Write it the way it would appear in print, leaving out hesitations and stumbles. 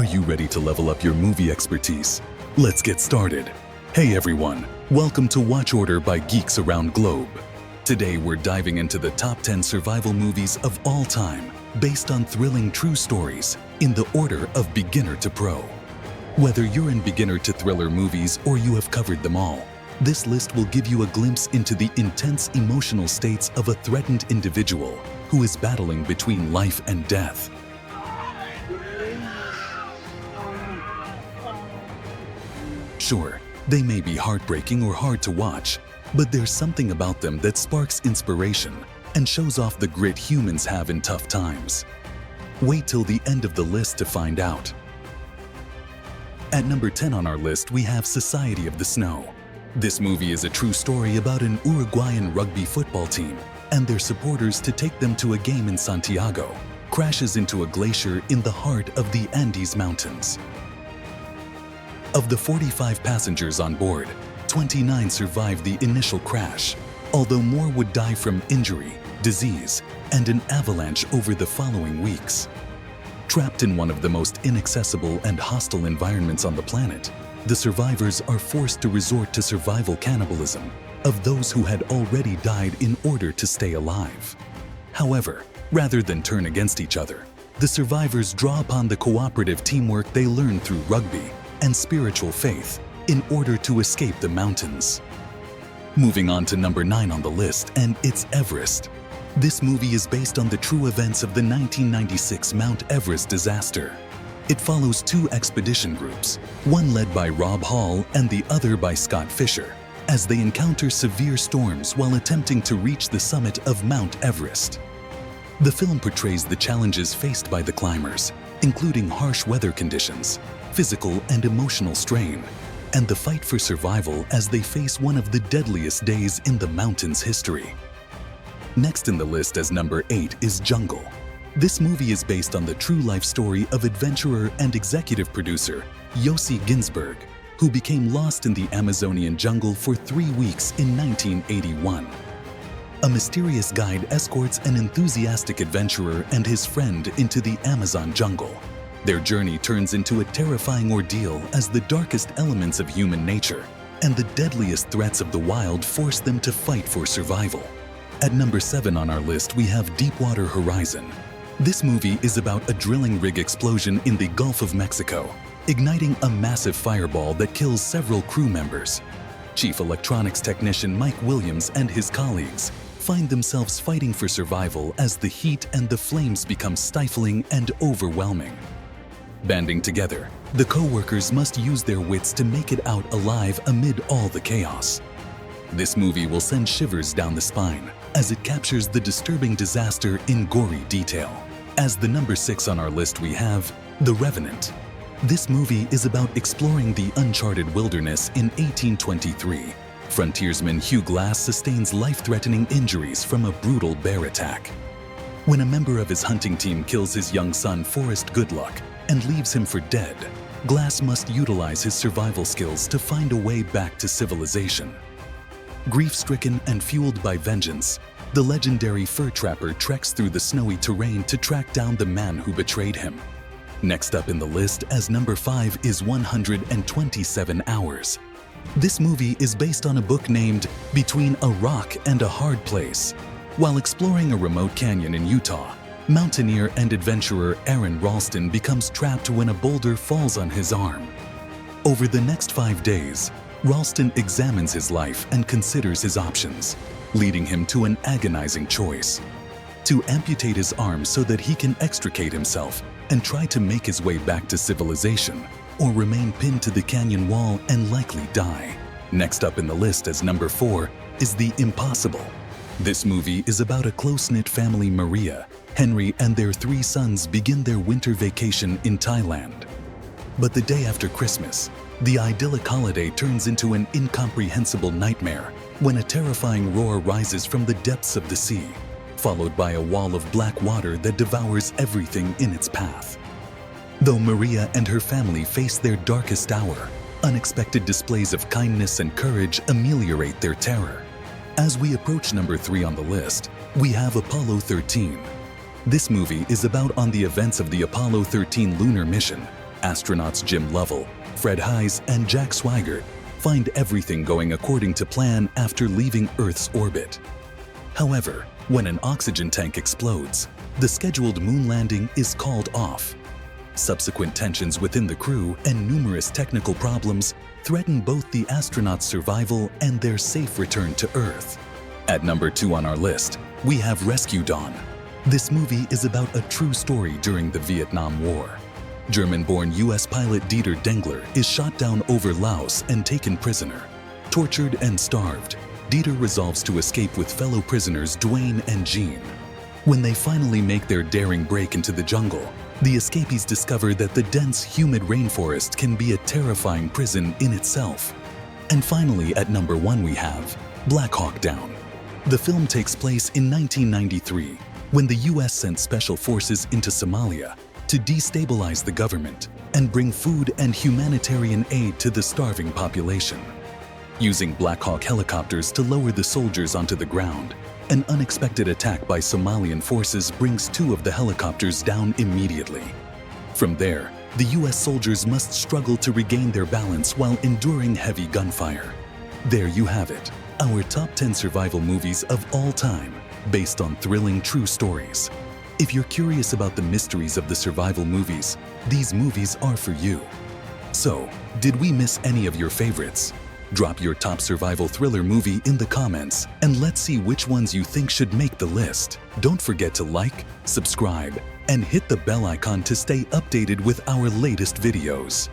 you ready to level up your movie expertise? Let's get started. Hey everyone, welcome to Watch Order by Geeks Around Globe. Today we're diving into the top 10 survival movies of all time, based on thrilling true stories, in the order of beginner to pro. Whether you're in beginner to thriller movies or you have covered them all, this list will give you a glimpse into the intense emotional states of a threatened individual who is battling between life and death. Sure, they may be heartbreaking or hard to watch, but there's something about them that sparks inspiration and shows off the grit humans have in tough times. Wait till the end of the list to find out. At number 10 on our list, we have Society of the Snow. This movie is a true story about an Uruguayan rugby football team and their supporters to take them to a game in Santiago, crashes into a glacier in the heart of the Andes Mountains. Of the 45 passengers on board, 29 survived the initial crash, although more would die from injury, disease, and an avalanche over the following weeks. Trapped in one of the most inaccessible and hostile environments on the planet, the survivors are forced to resort to survival cannibalism of those who had already died in order to stay alive. However, rather than turn against each other, the survivors draw upon the cooperative teamwork they learned through rugby and spiritual faith in order to escape the mountains. Moving on to number 9 on the list, and it's Everest. This movie is based on the true events of the 1996 Mount Everest disaster. It follows two expedition groups, one led by Rob Hall and the other by Scott Fisher, as they encounter severe storms while attempting to reach the summit of Mount Everest. The film portrays the challenges faced by the climbers, including harsh weather conditions, physical and emotional strain, and the fight for survival as they face one of the deadliest days in the mountain's history. Next in the list as number 8 is Jungle. This movie is based on the true life story of adventurer and executive producer Yossi Ginsberg, who became lost in the Amazonian jungle for 3 weeks in 1981. A mysterious guide escorts an enthusiastic adventurer and his friend into the Amazon jungle. Their journey turns into a terrifying ordeal as the darkest elements of human nature and the deadliest threats of the wild force them to fight for survival. At number 7 on our list, we have Deepwater Horizon. This movie is about a drilling rig explosion in the Gulf of Mexico, igniting a massive fireball that kills several crew members. Chief electronics technician Mike Williams and his colleagues find themselves fighting for survival as the heat and the flames become stifling and overwhelming. Banding together, the co-workers must use their wits to make it out alive amid all the chaos. This movie will send shivers down the spine as it captures the disturbing disaster in gory detail. As the number 6 on our list, we have The Revenant. This movie is about exploring the uncharted wilderness in 1823. Frontiersman Hugh Glass sustains life-threatening injuries from a brutal bear attack. When a member of his hunting team kills his young son Forrest Goodluck and leaves him for dead, Glass must utilize his survival skills to find a way back to civilization. Grief-stricken and fueled by vengeance, the legendary fur trapper treks through the snowy terrain to track down the man who betrayed him. Next up in the list as number 5 is 127 Hours. This movie is based on a book named Between a Rock and a Hard Place. While exploring a remote canyon in Utah, mountaineer and adventurer Aaron Ralston becomes trapped when a boulder falls on his arm. Over the next 5 days, Ralston examines his life and considers his options, leading him to an agonizing choice: to amputate his arm so that he can extricate himself and try to make his way back to civilization, or remain pinned to the canyon wall and likely die. Next up in the list as number 4 is The Impossible. This movie is about a close-knit family. Maria, Henry, and their 3 sons begin their winter vacation in Thailand. But the day after Christmas, the idyllic holiday turns into an incomprehensible nightmare when a terrifying roar rises from the depths of the sea, followed by a wall of black water that devours everything in its path. Though Maria and her family face their darkest hour, unexpected displays of kindness and courage ameliorate their terror. As we approach number 3 on the list, we have Apollo 13. This movie is about on the events of the Apollo 13 lunar mission. Astronauts Jim Lovell, Fred Heise, and Jack Swigert find everything going according to plan after leaving Earth's orbit. However, when an oxygen tank explodes, the scheduled moon landing is called off. Subsequent tensions within the crew and numerous technical problems threaten both the astronauts' survival and their safe return to Earth. At number 2 on our list, we have Rescue Dawn. This movie is about a true story during the Vietnam War. German-born U.S. pilot Dieter Dengler is shot down over Laos and taken prisoner. Tortured and starved, Dieter resolves to escape with fellow prisoners Dwayne and Jean. When they finally make their daring break into the jungle, the escapees discover that the dense, humid rainforest can be a terrifying prison in itself. And finally, at number 1 we have Black Hawk Down. The film takes place in 1993, when the U.S. sent special forces into Somalia to destabilize the government and bring food and humanitarian aid to the starving population. Using Black Hawk helicopters to lower the soldiers onto the ground, an unexpected attack by Somalian forces brings 2 of the helicopters down immediately. From there, the U.S. soldiers must struggle to regain their balance while enduring heavy gunfire. There you have it, our top 10 survival movies of all time, based on thrilling true stories. If you're curious about the mysteries of the survival movies, these movies are for you. So, did we miss any of your favorites? Drop your top survival thriller movie in the comments and let's see which ones you think should make the list. Don't forget to like, subscribe, and hit the bell icon to stay updated with our latest videos.